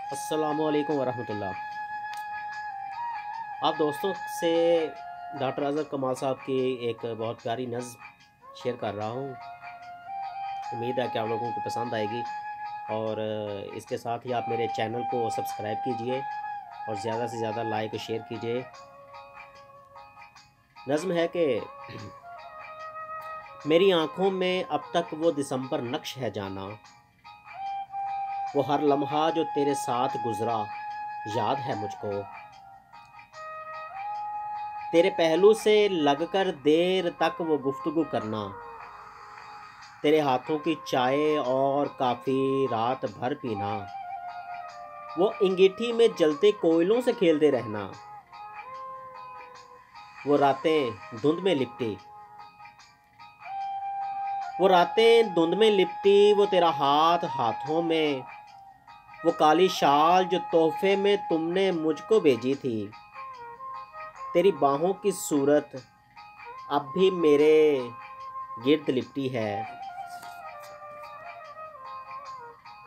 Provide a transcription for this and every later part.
अस्सलामुअलैकुम वरहमतुल्लाह। आप दोस्तों से डॉक्टर अज़हर कमाल साहब की एक बहुत प्यारी नज़्म शेयर कर रहा हूँ। उम्मीद है कि आप लोगों को पसंद आएगी और इसके साथ ही आप मेरे चैनल को सब्सक्राइब कीजिए और ज़्यादा से ज़्यादा लाइक और शेयर कीजिए। नज़्म है कि मेरी आँखों में अब तक वो दिसंबर नक्श है जाना, वो हर लम्हा जो तेरे साथ गुज़रा याद है मुझको। तेरे पहलू से लगकर देर तक वो गुफ्तगू करना, तेरे हाथों की चाय और काफ़ी रात भर पीना, वो अंगीठी में जलते कोयलों से खेलते रहना, वो रातें धुंध में लिपटी, वो रातें धुंध में लिपटी, वो तेरा हाथ हाथों में, वो काली शाल जो तोहफे में तुमने मुझको भेजी थी, तेरी बाहों की सूरत अब भी मेरे गिर्द लिपटी है,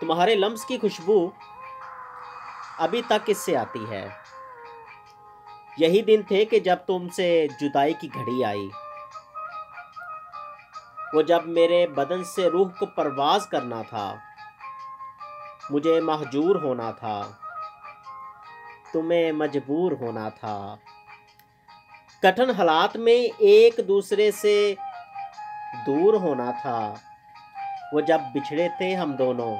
तुम्हारे लम्स की खुशबू अभी तक किससे आती है। यही दिन थे कि जब तुमसे जुदाई की घड़ी आई, वो जब मेरे बदन से रूह को परवाज करना था, मुझे महजूर होना था, तुम्हें मजबूर होना था। कठिन हालात में एक दूसरे से दूर होना था, वो जब बिछड़े थे हम दोनों,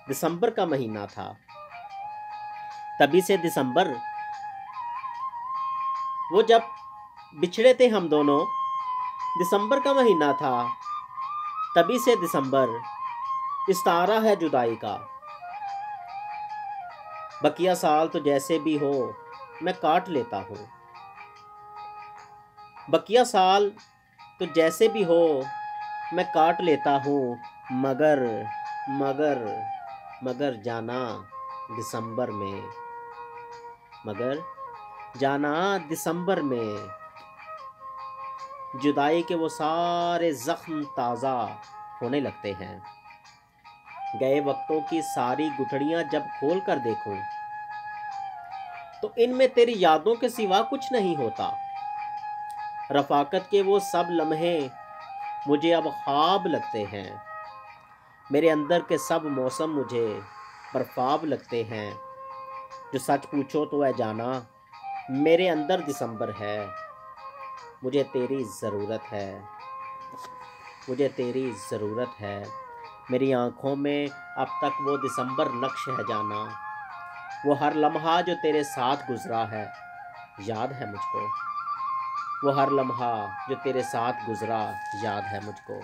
दिसंबर का महीना था। तभी से दिसंबर, वो जब बिछड़े थे हम दोनों, दिसंबर का महीना था। तभी से दिसंबर इस्तारा है जुदाई का। बकिया साल तो जैसे भी हो मैं काट लेता हूँ, बकिया साल तो जैसे भी हो मैं काट लेता हूँ, मगर मगर मगर जाना दिसंबर में, मगर जाना दिसंबर में, जुदाई के वो सारे जख्म ताज़ा होने लगते हैं। गए वक्तों की सारी गुठड़ियां जब खोल कर देखूं, तो इनमें तेरी यादों के सिवा कुछ नहीं होता। रफाकत के वो सब लम्हे मुझे अब ख्वाब लगते हैं, मेरे अंदर के सब मौसम मुझे बर्फाब लगते हैं। जो सच पूछो तो है जाना, मेरे अंदर दिसंबर है, मुझे तेरी ज़रूरत है, मुझे तेरी ज़रूरत है। मेरी आँखों में अब तक वो दिसंबर नक्श है जाना, वो हर लम्हा जो तेरे साथ गुज़रा है याद है मुझको, वो हर लम्हा जो तेरे साथ गुज़रा याद है मुझको।